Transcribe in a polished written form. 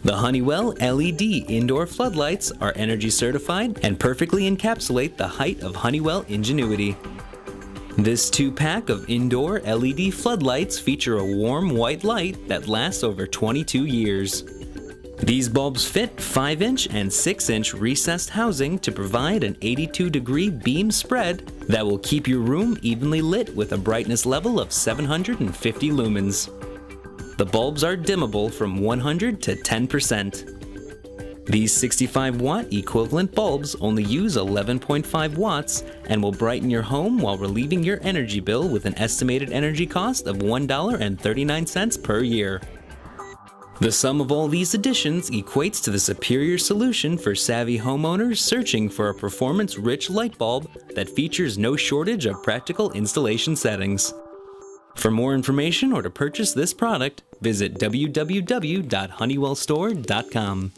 The Honeywell LED indoor floodlights are energy certified and perfectly encapsulate the height of Honeywell ingenuity. This 2-pack of indoor LED floodlights feature a warm white light that lasts over 22 years. These bulbs fit 5-inch and 6-inch recessed housing to provide an 82-degree beam spread that will keep your room evenly lit with a brightness level of 750 lumens. The bulbs are dimmable from 100 to 10%. These 65-watt equivalent bulbs only use 11.5 watts and will brighten your home while relieving your energy bill with an estimated energy cost of $1.39 per year. The sum of all these additions equates to the superior solution for savvy homeowners searching for a performance-rich light bulb that features no shortage of practical installation settings. For more information or to purchase this product, visit www.honeywellstore.com.